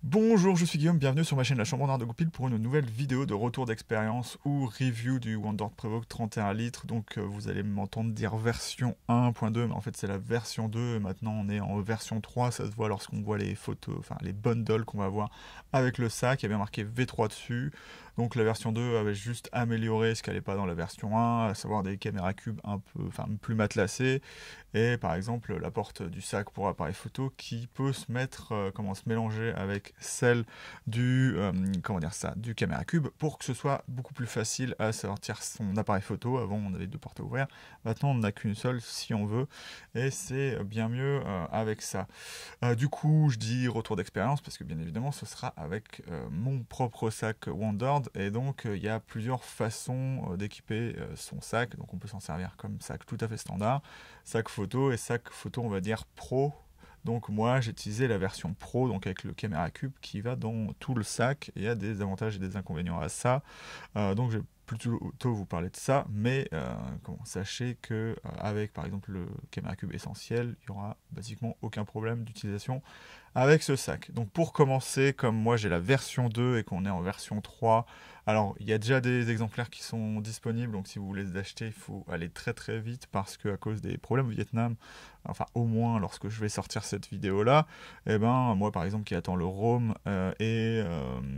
Bonjour, je suis Guillaume, bienvenue sur ma chaîne La Chambre d'Art de Goupil pour une nouvelle vidéo de retour d'expérience ou review du Wonder Provoke 31 litres. Donc vous allez m'entendre dire version 1.2, mais en fait c'est la version 2, et maintenant on est en version 3, ça se voit lorsqu'on voit les photos, enfin les bundles qu'on va voir avec le sac, il y a bien marqué V3 dessus. Donc la version 2 avait juste amélioré ce qu'elle n'est pas dans la version 1, à savoir des caméras cubes un peu, plus matelassées, et par exemple la porte du sac pour appareil photo qui peut se mettre, se mélanger avec celle du caméra cube pour que ce soit beaucoup plus facile à sortir son appareil photo. Avant on avait deux portes à ouvrir, maintenant on n'en a qu'une seule si on veut, et c'est bien mieux avec ça. Du coup je dis retour d'expérience parce que bien évidemment ce sera avec mon propre sac Wondered, et donc il y a plusieurs façons d'équiper son sac. Donc on peut s'en servir comme sac tout à fait standard, sac photo et sac photo on va dire pro. Donc moi j'ai utilisé la version pro, donc avec le caméra cube qui va dans tout le sac, et il y a des avantages et des inconvénients à ça. Donc je vais plutôt vous parler de ça, mais sachez que avec par exemple le caméra cube essentiel, il n'y aura basiquement aucun problème d'utilisation avec ce sac. Donc pour commencer, comme moi j'ai la version 2 et qu'on est en version 3, alors il y a déjà des exemplaires qui sont disponibles, donc si vous voulez les acheter, il faut aller très très vite parce que à cause des problèmes au Vietnam, enfin au moins lorsque je vais sortir cette vidéo là, et ben moi par exemple qui attends le ROM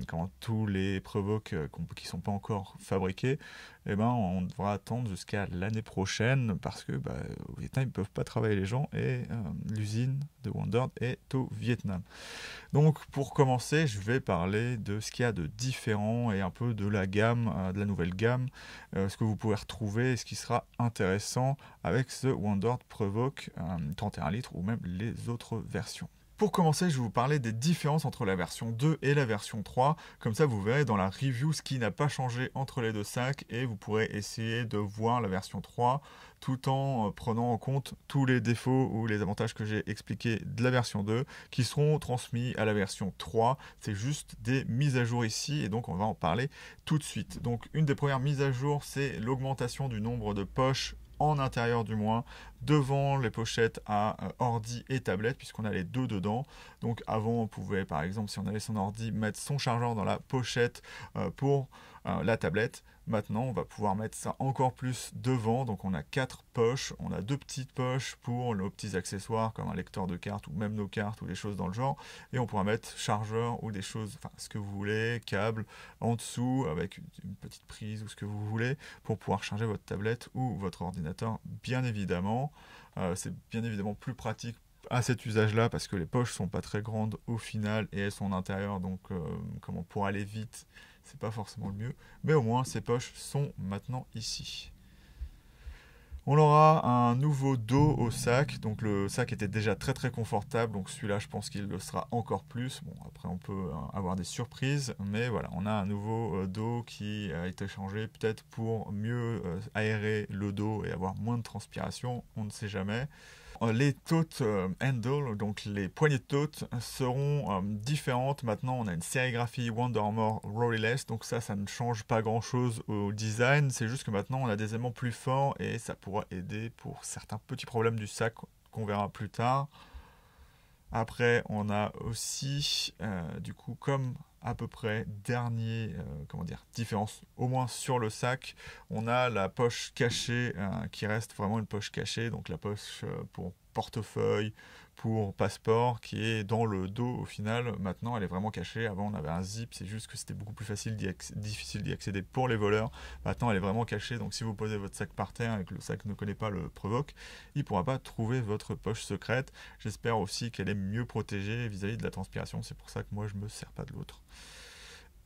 quand tous les Provoke qui sont pas encore fabriqués, et ben on devra attendre jusqu'à l'année prochaine parce que au Vietnam ils peuvent pas travailler les gens, et l'usine de Wondered est au Vietnam. Donc pour commencer, je vais parler de ce qu'il y a de différent et un peu de la gamme, de la nouvelle gamme, ce que vous pouvez retrouver et ce qui sera intéressant avec ce Wondered Provoke 31 litres ou même les autres versions. Pour commencer, je vais vous parler des différences entre la version 2 et la version 3. Comme ça, vous verrez dans la review ce qui n'a pas changé entre les deux sacs, et vous pourrez essayer de voir la version 3 tout en prenant en compte tous les défauts ou les avantages que j'ai expliqués de la version 2 qui seront transmis à la version 3. C'est juste des mises à jour ici, et donc on va en parler tout de suite. Donc une des premières mises à jour, c'est l'augmentation du nombre de poches en intérieur du moins, devant les pochettes à ordi et tablette, puisqu'on a les deux dedans. Donc avant on pouvait par exemple, si on avait son ordi, mettre son chargeur dans la pochette pour la tablette. Maintenant on va pouvoir mettre ça encore plus devant, donc on a 4 poches, on a 2 petites poches pour nos petits accessoires comme un lecteur de cartes ou même nos cartes ou des choses dans le genre, et on pourra mettre chargeur ou des choses, enfin ce que vous voulez, câble en dessous avec une petite prise ou ce que vous voulez pour pouvoir charger votre tablette ou votre ordinateur, bien évidemment. C'est bien évidemment plus pratique à cet usage-là parce que les poches sont pas très grandes au final et elles sont en intérieur, donc pour aller vite, c'est pas forcément le mieux. Mais au moins ces poches sont maintenant ici. On aura un nouveau dos au sac, donc le sac était déjà très très confortable, donc celui-là je pense qu'il le sera encore plus. Bon, après on peut avoir des surprises, mais voilà, on a un nouveau dos qui a été changé peut-être pour mieux aérer le dos et avoir moins de transpiration, on ne sait jamais. Les totes handle, donc les poignées de tote, seront différentes. Maintenant, on a une sérigraphie Wonder Armor Rollyless, donc ça ne change pas grand-chose au design. C'est juste que maintenant, on a des aimants plus forts et ça pourra aider pour certains petits problèmes du sac qu'on verra plus tard. Après, on a aussi, du coup, comme à peu près dernier, différence, au moins sur le sac, on a la poche cachée qui reste vraiment une poche cachée, donc la poche pour portefeuille, pour passeport, qui est dans le dos au final. Maintenant, elle est vraiment cachée. Avant, on avait un zip, c'est juste que c'était beaucoup plus difficile d'y accéder pour les voleurs. Maintenant, elle est vraiment cachée, donc si vous posez votre sac par terre et que le sac ne connaît pas le Provoke, il ne pourra pas trouver votre poche secrète. J'espère aussi qu'elle est mieux protégée vis-à-vis de la transpiration, c'est pour ça que moi je me sers pas de l'autre.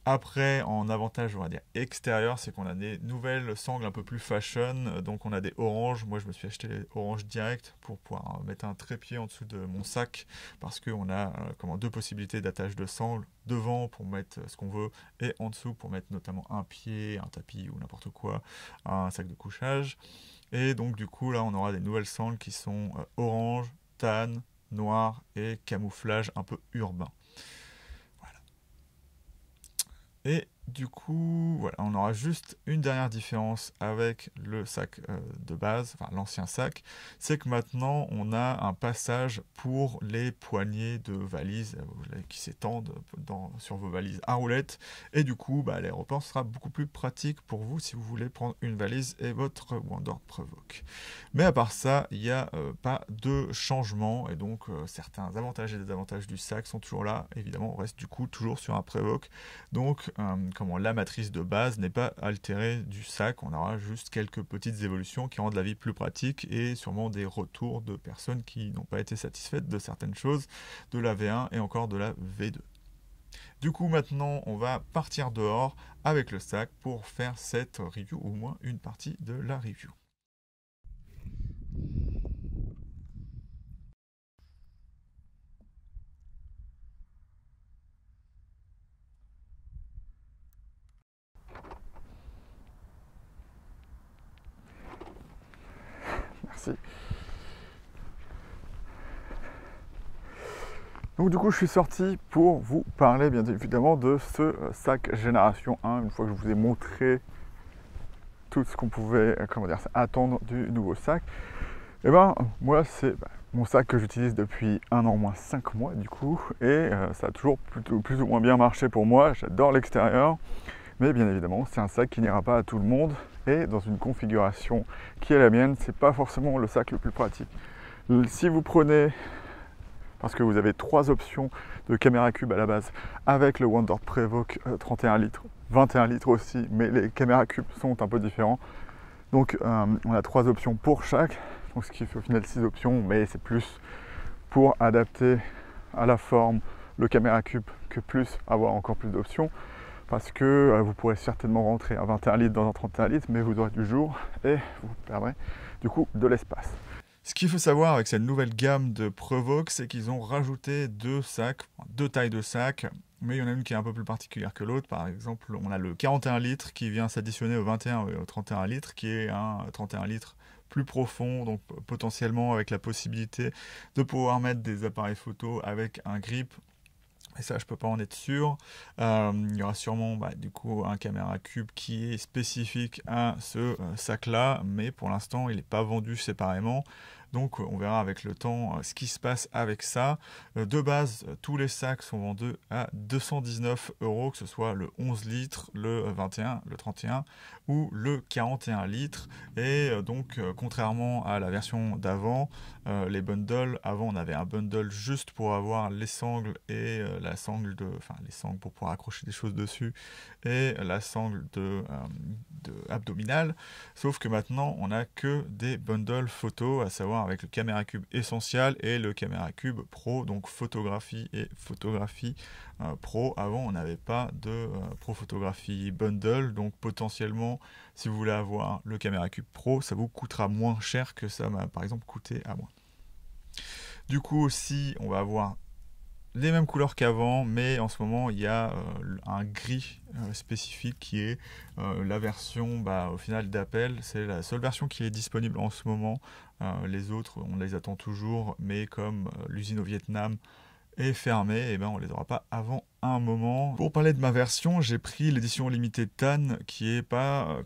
Après, en avantage, on va dire extérieur, c'est qu'on a des nouvelles sangles un peu plus fashion. Donc on a des oranges. Moi, je me suis acheté les oranges direct pour pouvoir mettre un trépied en dessous de mon sac, parce qu'on a deux possibilités d'attache de sangles. Devant pour mettre ce qu'on veut, et en dessous pour mettre notamment un pied, un tapis ou n'importe quoi, un sac de couchage. Et donc du coup, là, on aura des nouvelles sangles qui sont orange, tan, noir et camouflage un peu urbain. Et Du coup, voilà, on aura juste une dernière différence avec le sac de base, enfin l'ancien sac, c'est que maintenant on a un passage pour les poignées de valises qui s'étendent sur vos valises à roulettes, et du coup l'aéroport sera beaucoup plus pratique pour vous si vous voulez prendre une valise et votre Wonder Provoke. Mais à part ça, il n'y a pas de changement, et donc certains avantages et désavantages du sac sont toujours là. Évidemment, on reste du coup toujours sur un Provoke, donc la matrice de base n'est pas altérée du sac, on aura juste quelques petites évolutions qui rendent la vie plus pratique et sûrement des retours de personnes qui n'ont pas été satisfaites de certaines choses de la V1 et encore de la V2. Du coup, maintenant, on va partir dehors avec le sac pour faire cette review, ou au moins une partie de la review. Merci. Donc du coup, je suis sorti pour vous parler bien évidemment de ce sac Génération 1, une fois que je vous ai montré tout ce qu'on pouvait attendre du nouveau sac. Et moi c'est mon sac que j'utilise depuis 1 an moins 5 mois du coup, et ça a toujours plus ou moins bien marché pour moi. J'adore l'extérieur, mais bien évidemment c'est un sac qui n'ira pas à tout le monde, et dans une configuration qui est la mienne, c'est pas forcément le sac le plus pratique. Si vous prenez, parce que vous avez 3 options de caméra cube à la base avec le Wonder Provoke 31 litres, 21 litres aussi, mais les caméras cubes sont un peu différents. Donc on a 3 options pour chaque, donc ce qui fait au final 6 options, mais c'est plus pour adapter à la forme le caméra cube que plus avoir encore plus d'options, parce que vous pourrez certainement rentrer à 21 litres dans un 31 litres, mais vous aurez du jour et vous perdrez du coup de l'espace. Ce qu'il faut savoir avec cette nouvelle gamme de Provoke, c'est qu'ils ont rajouté 2 sacs, 2 tailles de sacs, mais il y en a une qui est un peu plus particulière que l'autre. Par exemple, on a le 41 litres qui vient s'additionner au 21 et au 31 litres, qui est un 31 litres plus profond, donc potentiellement avec la possibilité de pouvoir mettre des appareils photo avec un grip. Et ça, je peux pas en être sûr. Il y aura sûrement du coup un caméra cube qui est spécifique à ce sac-là, mais pour l'instant, il n'est pas vendu séparément. Donc on verra avec le temps ce qui se passe avec ça. De base, tous les sacs sont vendus à 219 €, que ce soit le 11 litres, le 21, le 31 ou le 41 litres. Et donc, contrairement à la version d'avant, les bundles, avant on avait un bundle juste pour avoir les sangles et la sangle les sangles pour pouvoir accrocher des choses dessus, et la sangle de abdominale. Sauf que maintenant on n'a que des bundles photos, à savoir avec le caméra cube essentiel et le caméra cube pro, donc photographie et photographie pro. Avant on n'avait pas de pro photographie bundle, donc potentiellement si vous voulez avoir le caméra cube pro, ça vous coûtera moins cher que ça m'a par exemple coûté à moi. Du coup aussi on va avoir les mêmes couleurs qu'avant, mais en ce moment il y a un gris spécifique qui est la version au final d'Apple. C'est la seule version qui est disponible en ce moment. Les autres on les attend toujours, mais comme l'usine au Vietnam est fermée, et on les aura pas avant un moment. Pour parler de ma version, j'ai pris l'édition limitée TAN, qui est pas,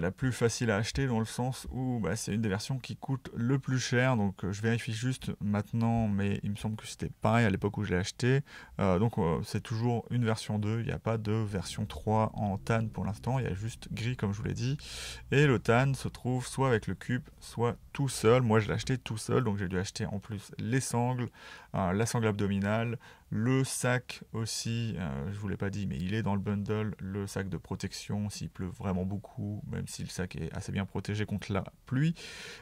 la plus facile à acheter, dans le sens où c'est une des versions qui coûte le plus cher. Donc je vérifie juste maintenant, mais il me semble que c'était pareil à l'époque où je l'ai acheté. Donc c'est toujours une version 2, il n'y a pas de version 3 en TAN pour l'instant, il y a juste gris comme je vous l'ai dit. Et le TAN se trouve soit avec le cube, soit tout seul. Moi je l'ai acheté tout seul, donc j'ai dû acheter en plus les sangles, la sangle abdominale, le sac aussi, je vous l'ai pas dit, mais il est dans le bundle, le sac de protection s'il pleut vraiment beaucoup, même si le sac est assez bien protégé contre la pluie.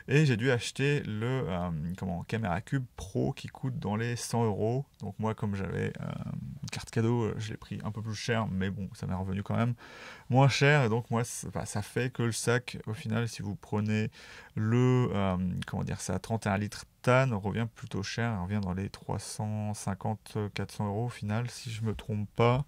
Et j'ai dû acheter le caméra cube pro qui coûte dans les 100 €. Donc moi, comme j'avais une carte cadeau, je l'ai pris un peu plus cher, mais bon, ça m'est revenu quand même moins cher. Et donc moi, ça fait que le sac, au final, si vous prenez le 31 litres TAN, revient plutôt cher, il revient dans les 350-400 € au final, si je me trompe pas.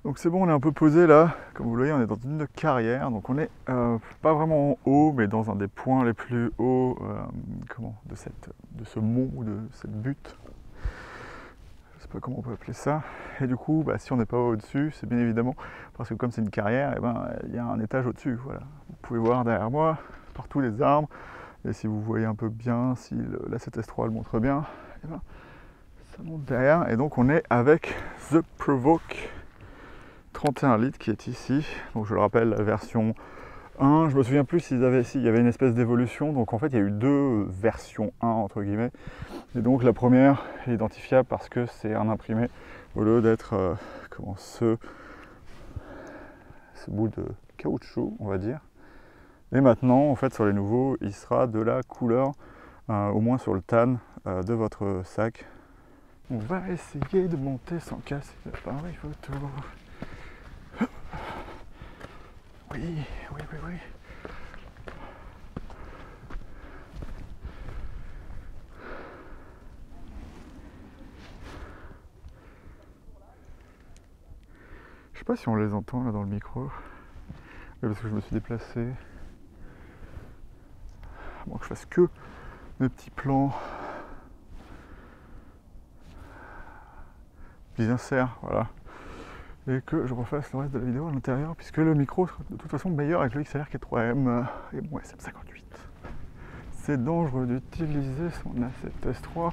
Donc c'est bon, on est un peu posé là, comme vous le voyez, on est dans une carrière, donc on est pas vraiment en haut, mais dans un des points les plus hauts de ce mont ou de cette butte. Je sais pas comment on peut appeler ça. Et du coup, bah, si on n'est pas au-dessus, c'est bien évidemment parce que comme c'est une carrière, et ben, il y a un étage au-dessus. Voilà. Vous pouvez voir derrière moi, partout les arbres. Et si vous voyez un peu bien, si la 7S3 le montre bien, et ben, ça monte derrière. Et donc on est avec The Provoke 31 litres qui est ici. Donc je le rappelle, la version 1, je me souviens plus s'il y avait une espèce d'évolution. Donc en fait, il y a eu deux versions 1 entre guillemets. Et donc la première est identifiable parce que c'est un imprimé au lieu d'être ce bout de caoutchouc, on va dire. Et maintenant, en fait, sur les nouveaux, il sera de la couleur, au moins sur le tan de votre sac. On va essayer de monter sans casser l'appareil photo. Oui, oui, oui, oui. Je sais pas si on les entend là dans le micro. Parce que je me suis déplacé. Bon, que je fasse que mes petits plans bien serre, voilà. Et que je refasse le reste de la vidéo à l'intérieur, puisque le micro sera de toute façon meilleur avec le XLR qui est 3M et mon SM58. C'est dangereux d'utiliser son A7S3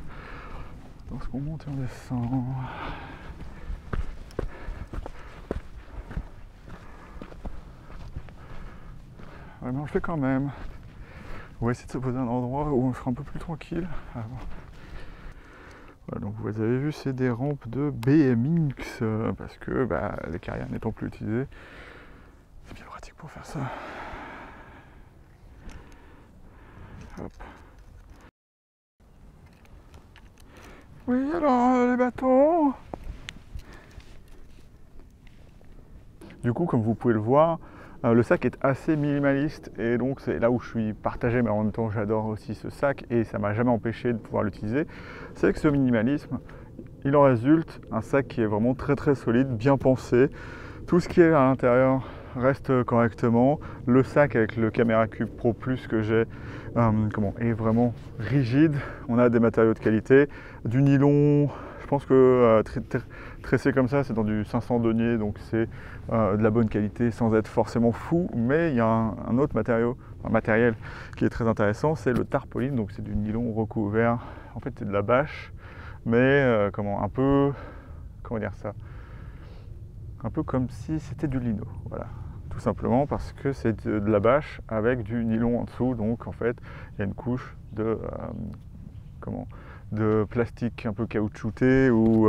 lorsqu'on monte et on descend. Ouais, mais on le fait quand même. On va essayer de se poser à un endroit où on sera un peu plus tranquille. Voilà, donc vous avez vu, c'est des rampes de BMX parce que les carrières n'étant plus utilisées, c'est bien pratique pour faire ça. Hop. Oui, alors les bâtons. Du coup, comme vous pouvez le voir, le sac est assez minimaliste et donc c'est là où je suis partagé, mais en même temps j'adore aussi ce sac et ça m'a jamais empêché de pouvoir l'utiliser. C'est que ce minimalisme, il en résulte un sac qui est vraiment très très solide, bien pensé. Tout ce qui est à l'intérieur reste correctement. Le sac avec le Camera Cube Pro Plus que j'ai est vraiment rigide. On a des matériaux de qualité, du nylon. Je pense que tressé comme ça, c'est dans du 500 deniers, donc c'est de la bonne qualité sans être forcément fou. Mais il y a un autre matériel qui est très intéressant, c'est le tarpaulin. Donc c'est du nylon recouvert. En fait, c'est de la bâche, mais un peu comme si c'était du lino. Voilà. Tout simplement parce que c'est de la bâche avec du nylon en dessous. Donc en fait, il y a une couche de plastique un peu caoutchouté ou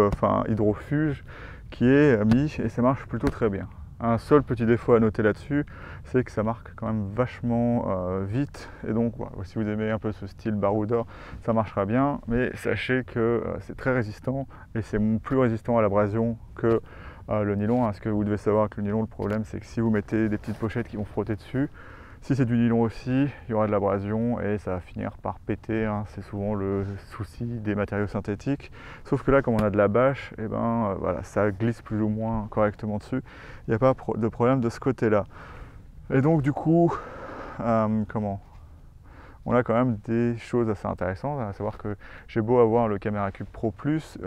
hydrofuge qui est mis et ça marche plutôt très bien. Un seul petit défaut à noter là-dessus, c'est que ça marque quand même vachement vite et donc si vous aimez un peu ce style baroudeur, ça marchera bien, mais sachez que c'est très résistant et c'est plus résistant à l'abrasion que le nylon. Parce que vous devez savoir que le nylon, le problème c'est que si vous mettez des petites pochettes qui vont frotter dessus, si c'est du nylon aussi, il y aura de l'abrasion et ça va finir par péter, hein. C'est souvent le souci des matériaux synthétiques. Sauf que là, comme on a de la bâche, ça glisse plus ou moins correctement dessus. Il n'y a pas de problème de ce côté-là. Et donc du coup, on a quand même des choses assez intéressantes, à savoir que j'ai beau avoir le Camera Cube Pro Plus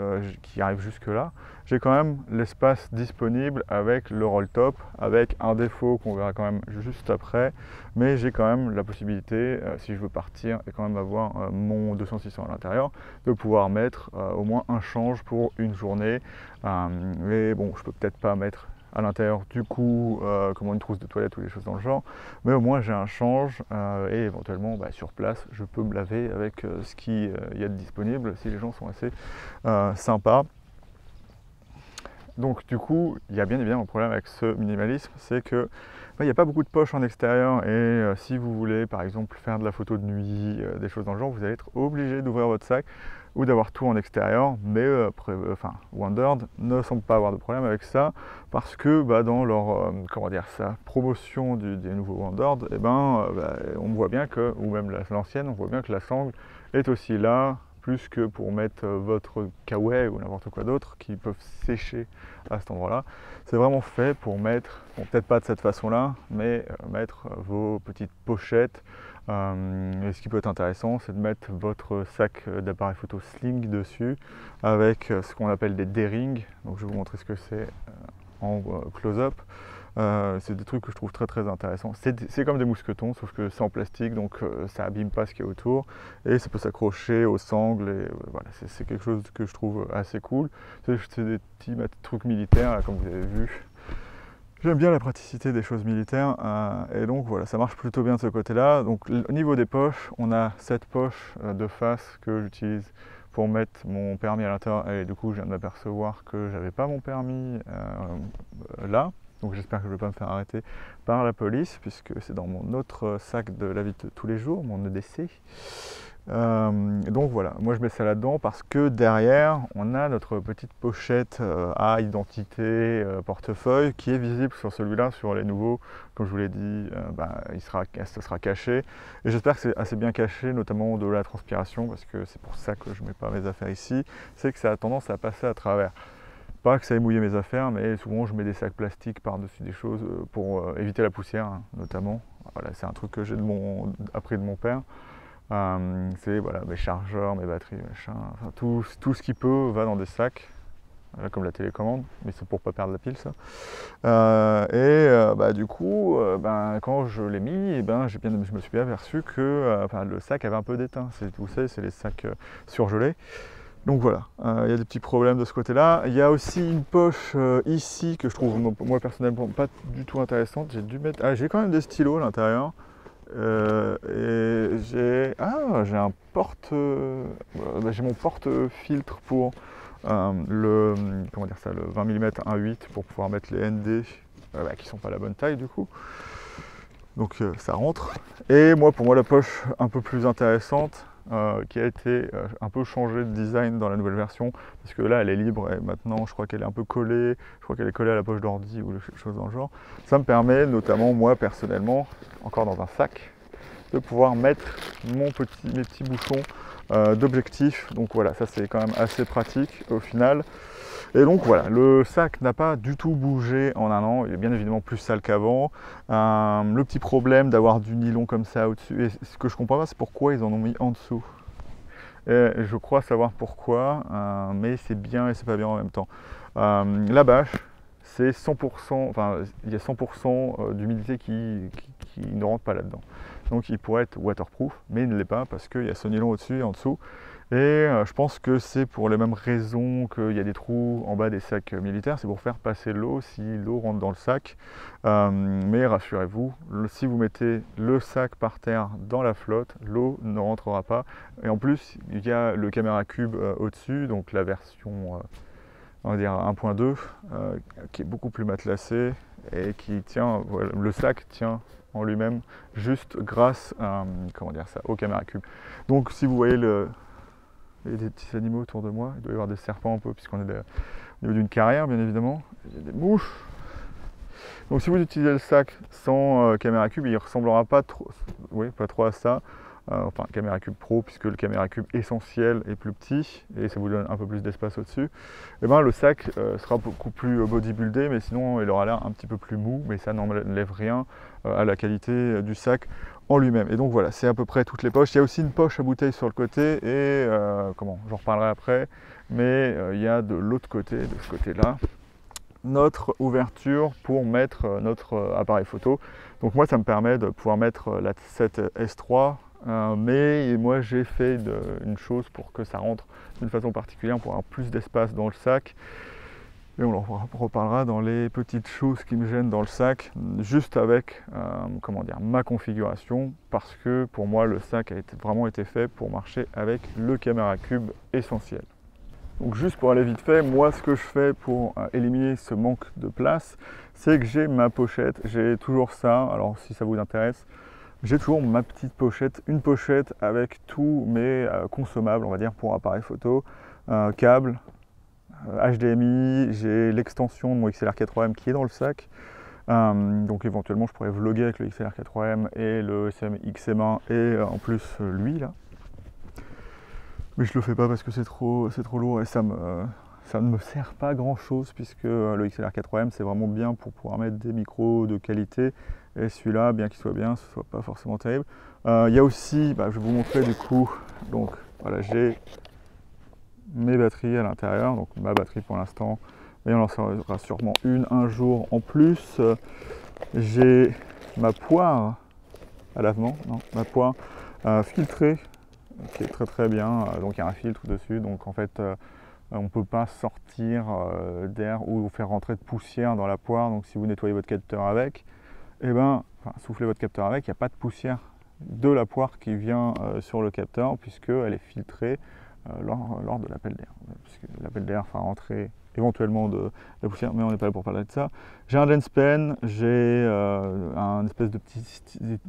qui arrive jusque là, j'ai quand même l'espace disponible avec le roll top, avec un défaut qu'on verra quand même juste après, mais j'ai quand même la possibilité, si je veux partir et quand même avoir mon 200-600 à l'intérieur, de pouvoir mettre au moins un change pour une journée. Mais bon, je peux peut-être pas mettre à l'intérieur du coup une trousse de toilette ou des choses dans le genre, mais au moins j'ai un change et éventuellement sur place je peux me laver avec ce qu'il y a de disponible si les gens sont assez sympas. Donc du coup il y a bien évidemment un problème avec ce minimalisme, c'est que il n'y a pas beaucoup de poches en extérieur et si vous voulez par exemple faire de la photo de nuit, des choses dans le genre, vous allez être obligé d'ouvrir votre sac ou d'avoir tout en extérieur, mais Wondered ne semble pas avoir de problème avec ça parce que dans leur promotion des nouveaux Wondered, on voit bien que, ou même l'ancienne, on voit bien que la sangle est aussi là, plus que pour mettre votre kawaii ou n'importe quoi d'autre qui peuvent sécher à cet endroit-là. C'est vraiment fait pour mettre, peut-être pas de cette façon-là, mais mettre vos petites pochettes Et ce qui peut être intéressant, c'est de mettre votre sac d'appareil photo sling dessus avec ce qu'on appelle des D-rings. Donc je vais vous montrer ce que c'est en close-up. C'est des trucs que je trouve très très intéressants. C'est comme des mousquetons, sauf que c'est en plastique, donc ça abîme pas ce qui est autour. Et ça peut s'accrocher aux sangles. Et voilà, c'est quelque chose que je trouve assez cool. C'est des petits trucs militaires, là, comme vous avez vu. J'aime bien la praticité des choses militaires. Et donc voilà, ça marche plutôt bien de ce côté-là. Donc au niveau des poches, on a cette poche de face que j'utilise pour mettre mon permis à l'intérieur. Et du coup, je viens de m'apercevoir que j'avais pas mon permis là. Donc j'espère que je ne vais pas me faire arrêter par la police, puisque c'est dans mon autre sac de la vie de tous les jours, mon EDC. Donc voilà, moi je mets ça là-dedans parce que derrière, on a notre petite pochette à identité, portefeuille, qui est visible sur celui-là, sur les nouveaux. Comme je vous l'ai dit, ça sera caché. Et j'espère que c'est assez bien caché, notamment de la transpiration, parce que c'est pour ça que je ne mets pas mes affaires ici, c'est que ça a tendance à passer à travers. Pas que ça ait mouillé mes affaires, mais souvent je mets des sacs plastiques par-dessus des choses pour éviter la poussière, hein, notamment. Voilà, c'est un truc que j'ai appris de mon père. C'est voilà, mes chargeurs, mes batteries, machin, enfin, tout ce qui peut va dans des sacs, comme la télécommande, mais c'est pour pas perdre la pile ça. Du coup, quand je l'ai mis, je me suis bien aperçu que le sac avait un peu d'étain. Vous savez, c'est les sacs surgelés. Donc voilà, il y a des petits problèmes de ce côté-là. Il y a aussi une poche ici que je trouve moi personnellement pas du tout intéressante. J'ai quand même des stylos à l'intérieur. Et j'ai j'ai mon porte-filtre pour le 20 mm 1.8 pour pouvoir mettre les ND qui sont pas la bonne taille du coup. Donc ça rentre. Et pour moi la poche un peu plus intéressante, qui a été un peu changée de design dans la nouvelle version, parce que là elle est libre et maintenant je crois qu'elle est un peu collée, je crois qu'elle est collée à la poche d'ordi ou quelque chose dans le genre. Ça me permet notamment moi personnellement, encore dans un sac, de pouvoir mettre mes petits bouchons d'objectif. Donc voilà, ça c'est quand même assez pratique au final. Et donc voilà, le sac n'a pas du tout bougé en un an, il est bien évidemment plus sale qu'avant. Le petit problème d'avoir du nylon comme ça au-dessus, et ce que je comprends pas, c'est pourquoi ils en ont mis en dessous. Et je crois savoir pourquoi, mais c'est bien et c'est pas bien en même temps. La bâche, c'est 100%, il y a 100% d'humidité qui ne rentre pas là-dedans. Donc il pourrait être waterproof, mais il ne l'est pas parce qu'il y a ce nylon au-dessus et en dessous. Et je pense que c'est pour les mêmes raisons qu'il y a des trous en bas des sacs militaires, c'est pour faire passer l'eau si l'eau rentre dans le sac. Mais rassurez-vous, si vous mettez le sac par terre dans la flotte, l'eau ne rentrera pas. Et en plus, il y a le caméra cube au-dessus, donc la version on va dire 1.2, qui est beaucoup plus matelassée et qui tient, voilà, le sac tient en lui-même juste grâce à, au caméra cube. Donc si vous voyez il y a des petits animaux autour de moi, il doit y avoir des serpents un peu, puisqu'on est au niveau d'une carrière, bien évidemment. Il y a des mouches. Donc si vous utilisez le sac sans caméra cube, il ne ressemblera pas trop à ça. Caméra cube pro, puisque le caméra cube essentiel est plus petit et ça vous donne un peu plus d'espace au-dessus. Et le sac sera beaucoup plus bodybuildé, mais sinon il aura l'air un petit peu plus mou, mais ça n'enlève rien à la qualité du sac en lui-même. Et donc voilà, c'est à peu près toutes les poches. Il y a aussi une poche à bouteille sur le côté et j'en reparlerai après, mais il y a de l'autre côté, de ce côté-là, notre ouverture pour mettre notre appareil photo. Donc moi ça me permet de pouvoir mettre la 7S3, mais moi j'ai fait une chose pour que ça rentre d'une façon particulière, pour avoir plus d'espace dans le sac. Et on en reparlera dans les petites choses qui me gênent dans le sac, juste avec ma configuration, parce que pour moi le sac a vraiment été fait pour marcher avec le caméra cube essentiel. Donc juste pour aller vite fait, moi ce que je fais pour éliminer ce manque de place, c'est que j'ai ma pochette, j'ai toujours ça, alors si ça vous intéresse, j'ai toujours ma petite pochette, une pochette avec tous mes consommables, on va dire, pour appareil photo, câble, HDMI, j'ai l'extension de mon XLR 4M qui est dans le sac, donc éventuellement je pourrais vlogger avec le XLR 4M et le XM1 et en plus lui là. Mais je le fais pas parce que c'est trop lourd et ça ça ne me sert pas grand chose puisque le XLR 4M c'est vraiment bien pour pouvoir mettre des micros de qualité et celui-là, bien qu'il soit bien, ce soit pas forcément terrible. Il y a aussi, je vais vous montrer du coup, donc voilà, j'ai mes batteries à l'intérieur, donc ma batterie pour l'instant, mais il y en aura sûrement un jour en plus. J'ai ma poire à lavement, non, ma poire filtrée qui est très très bien, donc il y a un filtre dessus, donc en fait on ne peut pas sortir d'air ou faire rentrer de poussière dans la poire, donc si vous nettoyez votre capteur avec, soufflez votre capteur avec, il n'y a pas de poussière de la poire qui vient sur le capteur puisqu'elle est filtrée lors de l'appel d'air. Puisque l'appel d'air fera rentrer éventuellement de la poussière, mais on n'est pas là pour parler de ça. J'ai un lens pen, j'ai un espèce de petit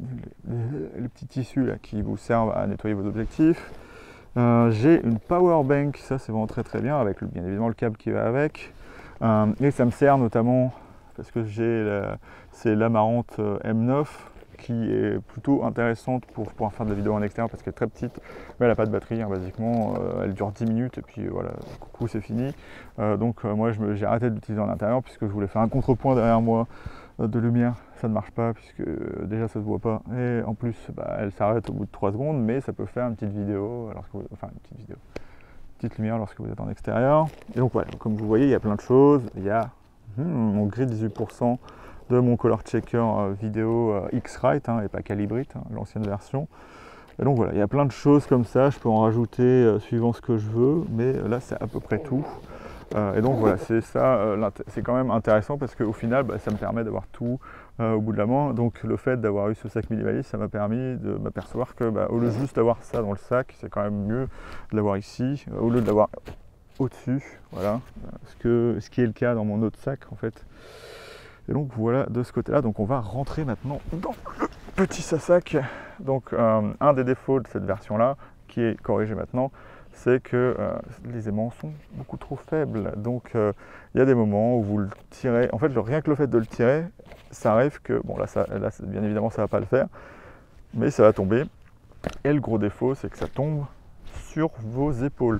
tissu là, qui vous servent à nettoyer vos objectifs. J'ai une power bank, ça c'est vraiment très très bien, avec bien évidemment le câble qui va avec. Et ça me sert notamment parce que c'est l'Amarante M9 qui est plutôt intéressante pour pouvoir faire de la vidéo en extérieur parce qu'elle est très petite, mais elle n'a pas de batterie, hein, basiquement, elle dure 10 minutes et puis voilà, coucou, c'est fini. Donc moi j'ai arrêté de l'utiliser en intérieur puisque je voulais faire un contrepoint derrière moi de lumière, ça ne marche pas puisque déjà ça se voit pas et en plus elle s'arrête au bout de 3 secondes, mais ça peut faire une petite vidéo, une petite lumière lorsque vous êtes en extérieur. Et donc voilà, comme vous voyez, il y a plein de choses, il y a mon gris 18% de mon color checker vidéo X-Rite et pas Calibrite, l'ancienne version. Et donc voilà, il y a plein de choses comme ça, je peux en rajouter suivant ce que je veux, mais là c'est à peu près tout. Et donc voilà, c'est ça, c'est quand même intéressant parce qu'au final ça me permet d'avoir tout au bout de la main. Donc le fait d'avoir eu ce sac minimaliste, ça m'a permis de m'apercevoir que au lieu de juste d'avoir ça dans le sac, c'est quand même mieux de l'avoir ici, au lieu de l'avoir au-dessus, voilà, ce qui est le cas dans mon autre sac en fait. Et donc voilà de ce côté-là, donc on va rentrer maintenant dans le petit sac. Donc un des défauts de cette version-là, qui est corrigé maintenant, c'est que les aimants sont beaucoup trop faibles. Donc il y a des moments où vous le tirez, en fait rien que le fait de le tirer, ça arrive que, bon là bien évidemment ça ne va pas le faire, mais ça va tomber. Et le gros défaut, c'est que ça tombe sur vos épaules,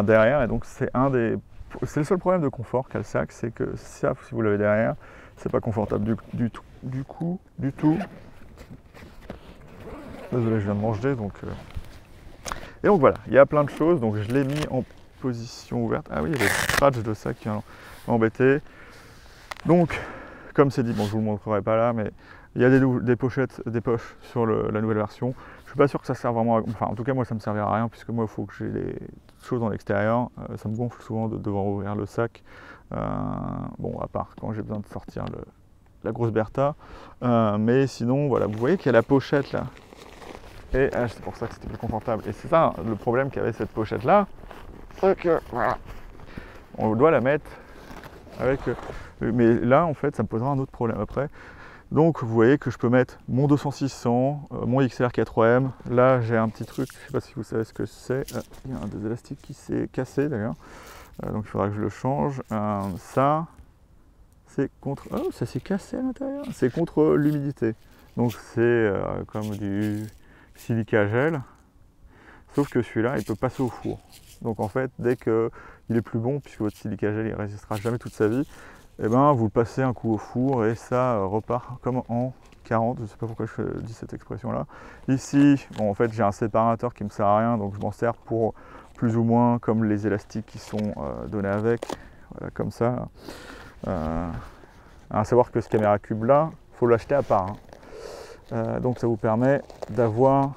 derrière, et donc c'est le seul problème de confort qu'a le sac, c'est que ça, si vous l'avez derrière, c'est pas confortable du tout. Désolé, je viens de manger, donc... Et donc voilà, il y a plein de choses, donc je l'ai mis en position ouverte. Ah oui, il y a des scratchs de ça qui m'ont embêté. Donc, comme c'est dit, bon, je vous le montrerai pas là, mais il y a des pochettes, des poches sur la nouvelle version. Je suis pas sûr que ça sert vraiment à... Enfin, en tout cas, moi, ça me servira à rien, puisque moi, il faut que j'ai les choses en extérieur. Ça me gonfle souvent de devoir ouvrir le sac. Bon, à part quand j'ai besoin de sortir la grosse Bertha. Mais sinon, voilà, vous voyez qu'il y a la pochette là. Et c'est pour ça que c'était plus confortable. Et c'est ça le problème qu'avait cette pochette là. C'est que, voilà, on doit la mettre avec... mais là, en fait, ça me posera un autre problème après. Donc, vous voyez que je peux mettre mon 200-600, mon XLR 4M. Là, j'ai un petit truc, je ne sais pas si vous savez ce que c'est. Il y a un des élastiques qui s'est cassé d'ailleurs. Donc, il faudra que je le change. Ça, c'est contre... Oh, ça s'est cassé à l'intérieur. C'est contre l'humidité. Donc, c'est comme du silica gel. Sauf que celui-là, il peut passer au four. Donc, en fait, dès qu'il est plus bon, puisque votre silica gel, il ne résistera jamais toute sa vie, et vous le passez un coup au four et ça repart comme en 40. Je ne sais pas pourquoi je dis cette expression là. Ici, bon, en fait j'ai un séparateur qui ne me sert à rien, donc je m'en sers pour plus ou moins comme les élastiques qui sont donnés avec, voilà, comme ça. À savoir que ce caméra cube là, il faut l'acheter à part. Donc ça vous permet d'avoir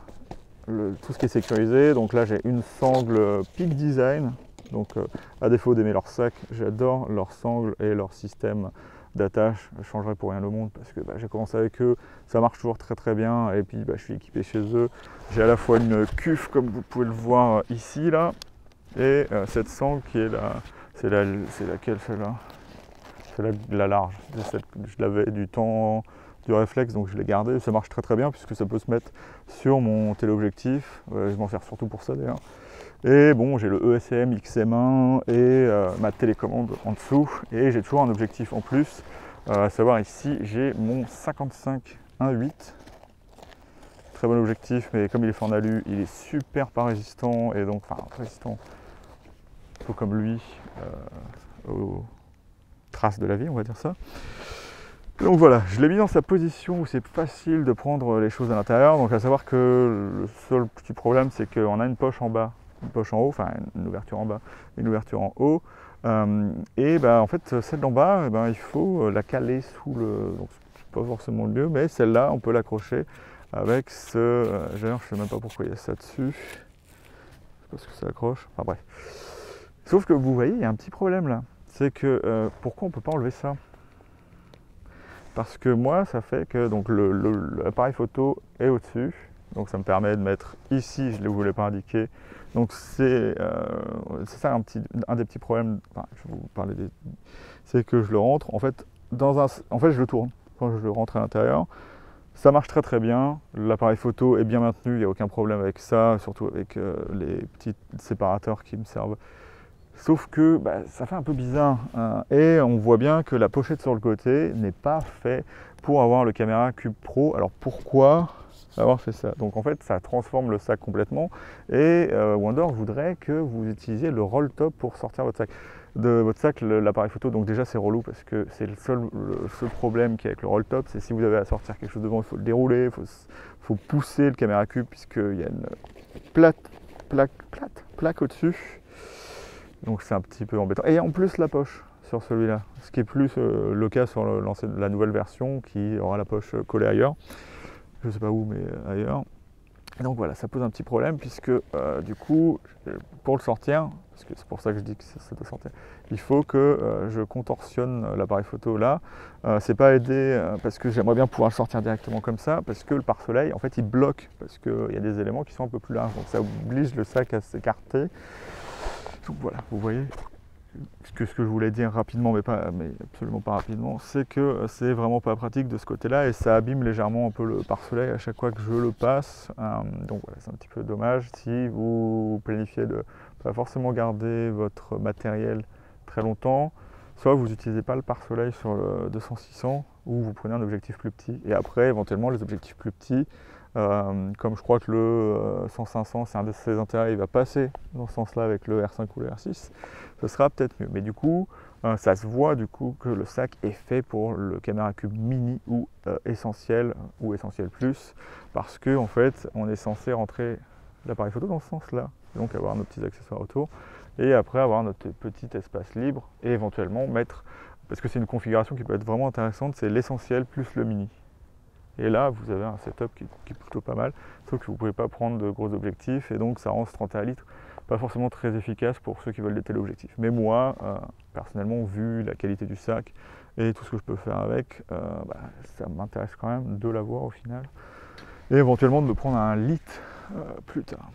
tout ce qui est sécurisé. Donc là j'ai une sangle Peak Design. Donc à défaut d'aimer leur sac, j'adore leur sangle et leur système d'attache. Je ne changerai pour rien au monde parce que j'ai commencé avec eux, ça marche toujours très très bien et puis je suis équipé chez eux. J'ai à la fois une cuve comme vous pouvez le voir ici là et cette sangle qui est là, c'est laquelle celle-là? C'est la large. Je l'avais du temps du réflexe donc je l'ai gardé. Ça marche très très bien puisque ça peut se mettre sur mon téléobjectif. Je m'en sers surtout pour ça d'ailleurs. Et bon, j'ai le ESM XM1 et ma télécommande en dessous. Et j'ai toujours un objectif en plus. À savoir ici, j'ai mon 55 1.8. Très bon objectif, mais comme il est fait en alu, il est super pas résistant. Et donc, enfin, résistant. peu comme lui, aux traces de la vie, on va dire ça. Donc voilà, je l'ai mis dans sa position où c'est facile de prendre les choses à l'intérieur. Donc à savoir que le seul petit problème, c'est qu'on a une poche en bas, une poche en haut, enfin une ouverture en bas, une ouverture en haut. Et en fait, celle d'en bas, il faut la caler sous le... Donc c'est pas forcément le mieux, mais celle-là, on peut l'accrocher avec ce... D'ailleurs, je sais même pas pourquoi il y a ça dessus. Parce que ça accroche. Enfin bref. Sauf que vous voyez, il y a un petit problème là. C'est que pourquoi on ne peut pas enlever ça? Parce que moi, ça fait que donc l'appareil photo est au-dessus. Donc ça me permet de mettre ici, je ne voulais pas indiquer. Donc c'est ça un des petits problèmes. Enfin, je vais vous parler des. C'est que je le rentre. En fait, je le tourne quand je le rentre à l'intérieur. Ça marche très très bien. L'appareil photo est bien maintenu. Il n'y a aucun problème avec ça, surtout avec les petits séparateurs qui me servent. Sauf que ça fait un peu bizarre hein, et on voit bien que la pochette sur le côté n'est pas faite pour avoir le Camera Cube Pro. Alors pourquoi avoir fait ça? Donc en fait ça transforme le sac complètement et Wonder voudrait que vous utilisiez le roll top pour sortir de votre sac l'appareil photo. Donc déjà c'est relou parce que c'est le seul problème qu'il y a avec le roll top, c'est si vous avez à sortir quelque chose devant, il faut le dérouler, il faut pousser le Camera Cube puisqu'il y a une plaque au-dessus. Donc c'est un petit peu embêtant. Et en plus la poche sur celui-là, ce qui est plus le cas sur la nouvelle version qui aura la poche collée ailleurs. Je ne sais pas où, mais ailleurs. Et donc voilà, ça pose un petit problème puisque du coup, pour le sortir, parce que c'est pour ça que je dis que ça doit sortir, il faut que je contorsionne l'appareil photo là. C'est pas aidé parce que j'aimerais bien pouvoir le sortir directement comme ça, parce que le pare-soleil, en fait, il bloque, parce qu'il y a des éléments qui sont un peu plus larges. Donc ça oblige le sac à s'écarter. Donc voilà, vous voyez, ce que je voulais dire rapidement, mais absolument pas rapidement, c'est que c'est vraiment pas pratique de ce côté-là et ça abîme légèrement un peu le pare-soleil à chaque fois que je le passe. Donc voilà, c'est un petit peu dommage si vous planifiez de pas forcément garder votre matériel très longtemps. Soit vous n'utilisez pas le pare-soleil sur le 200-600 ou vous prenez un objectif plus petit. Et après, éventuellement, les objectifs plus petits, comme je crois que le 100-500 c'est un de ses intérêts, il va passer dans ce sens-là avec le R5 ou le R6, ce sera peut-être mieux. Mais du coup, ça se voit du coup que le sac est fait pour le Camera Cube Mini ou Essentiel ou Essentiel Plus, parce que en fait, on est censé rentrer l'appareil photo dans ce sens-là, donc avoir nos petits accessoires autour, et après avoir notre petit espace libre et éventuellement mettre, parce que c'est une configuration qui peut être vraiment intéressante, c'est l'Essentiel plus le Mini. Et là, vous avez un setup qui est plutôt pas mal, sauf que vous ne pouvez pas prendre de gros objectifs et donc ça rend ce 31 litres pas forcément très efficace pour ceux qui veulent des téléobjectifs. Mais moi, personnellement, vu la qualité du sac et tout ce que je peux faire avec, ça m'intéresse quand même de l'avoir au final et éventuellement de me prendre un litre plus tard.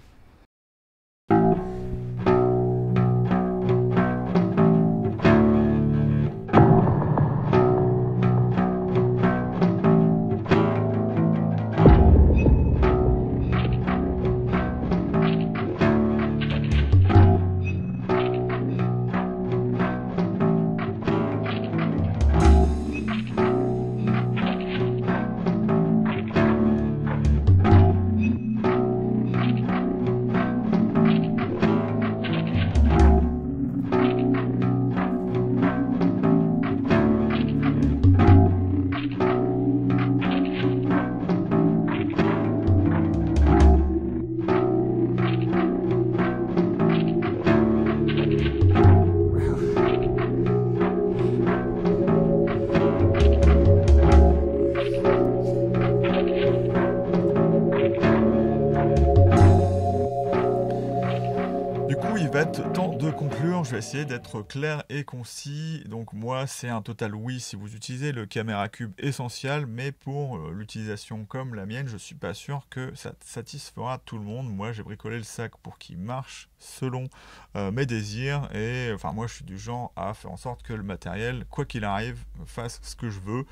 Temps de conclure, je vais essayer d'être clair et concis. Donc moi, c'est un total oui si vous utilisez le Camera Cube Essential, mais pour l'utilisation comme la mienne, je suis pas sûr que ça satisfera tout le monde. Moi, j'ai bricolé le sac pour qu'il marche selon mes désirs et enfin moi, je suis du genre à faire en sorte que le matériel, quoi qu'il arrive, fasse ce que je veux.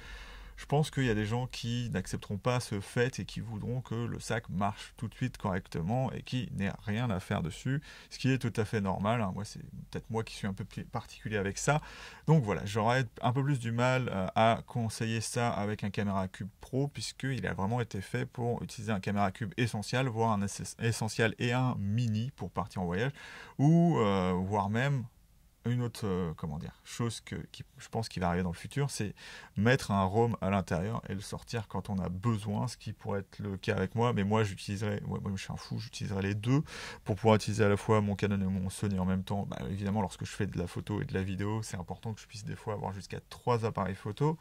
Je pense qu'il y a des gens qui n'accepteront pas ce fait et qui voudront que le sac marche tout de suite correctement et qui n'ait rien à faire dessus, ce qui est tout à fait normal, hein. Moi, c'est peut-être moi qui suis un peu particulier avec ça. Donc voilà, j'aurais un peu plus du mal à conseiller ça avec un caméra cube pro, puisqu'il a vraiment été fait pour utiliser un caméra cube essentiel, voire un essentiel et un mini pour partir en voyage, ou voire même une autre chose qui je pense qui va arriver dans le futur, c'est mettre un ROM à l'intérieur et le sortir quand on a besoin, ce qui pourrait être le cas avec moi, mais moi j'utiliserai, moi je suis un fou, j'utiliserai les deux pour pouvoir utiliser à la fois mon Canon et mon Sony en même temps. Bah, évidemment, lorsque je fais de la photo et de la vidéo, c'est important que je puisse des fois avoir jusqu'à 3 appareils photo.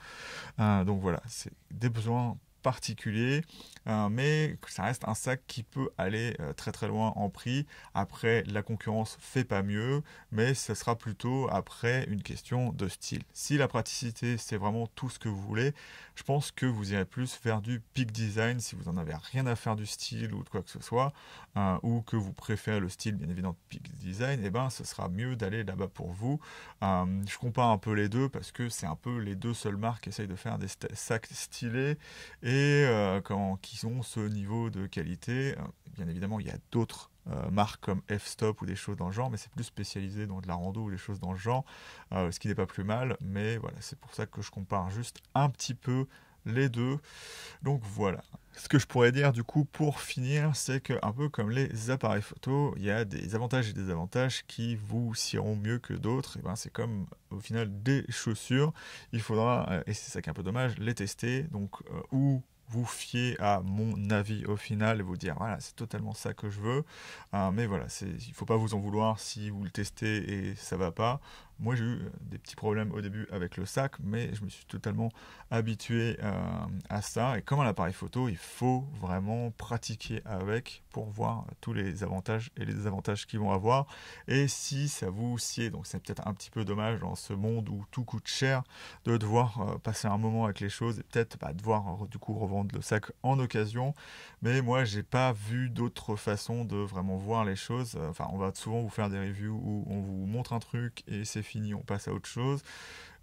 Donc voilà, c'est des besoins particulier, mais ça reste un sac qui peut aller très très loin en prix. Après, la concurrence fait pas mieux, mais ce sera plutôt après une question de style. Si la praticité c'est vraiment tout ce que vous voulez, je pense que vous irez plus vers du peak design si vous en avez rien à faire du style ou de quoi que ce soit, ou que vous préférez le style bien évidemment peak design, et ben ce sera mieux d'aller là-bas pour vous. Je compare un peu les deux parce que c'est un peu les deux seules marques qui essayent de faire des sacs stylés et qui ont ce niveau de qualité. Bien évidemment, il y a d'autres marques comme F-Stop ou des choses dans le genre, mais c'est plus spécialisé dans de la rando ou des choses dans le genre, ce qui n'est pas plus mal, mais voilà, c'est pour ça que je compare juste un petit peu les deux. Donc voilà. Ce que je pourrais dire du coup pour finir, c'est que un peu comme les appareils photo, il y a des avantages et des désavantages qui vous iront mieux que d'autres. Et ben c'est comme au final des chaussures. Il faudra, et c'est ça qui est un peu dommage, les tester. Donc ou vous fier à mon avis au final et vous dire voilà c'est totalement ça que je veux, mais voilà, il faut pas vous en vouloir si vous le testez et ça va pas. Moi j'ai eu des petits problèmes au début avec le sac, mais je me suis totalement habitué à ça, et comme un appareil photo il faut vraiment pratiquer avec pour voir tous les avantages et les désavantages qu'ils vont avoir, et si ça vous sied. Donc c'est peut-être un petit peu dommage dans ce monde où tout coûte cher de devoir passer un moment avec les choses et peut-être devoir du coup revendre le sac en occasion, mais moi j'ai pas vu d'autre façon de vraiment voir les choses. Enfin, on va souvent vous faire des reviews où on vous montre un truc et c'est fini, on passe à autre chose.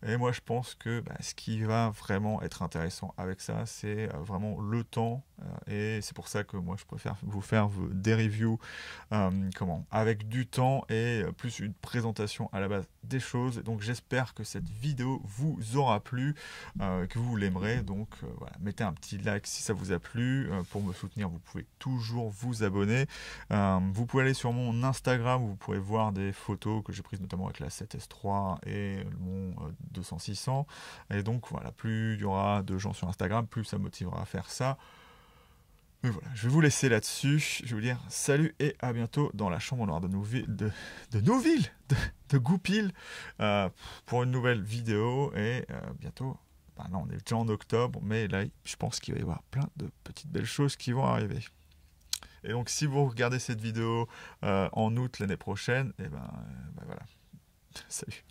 Et moi, je pense que ce qui va vraiment être intéressant avec ça, c'est vraiment le temps. Et c'est pour ça que moi, je préfère vous faire des reviews avec du temps et plus une présentation à la base des choses. Donc, j'espère que cette vidéo vous aura plu, que vous l'aimerez. Donc, voilà, mettez un petit like si ça vous a plu. Pour me soutenir, vous pouvez toujours vous abonner. Vous pouvez aller sur mon Instagram où vous pourrez voir des photos que j'ai prises notamment avec la 7S3 et mon 200-600, et donc voilà, plus il y aura de gens sur Instagram, plus ça motivera à faire ça. Mais voilà, je vais vous laisser là-dessus. Je vais vous dire salut et à bientôt dans la chambre noire de Goupil, pour une nouvelle vidéo. Et bientôt, non, on est déjà en octobre, mais là je pense qu'il va y avoir plein de petites belles choses qui vont arriver. Et donc si vous regardez cette vidéo en août l'année prochaine, et voilà. Salut.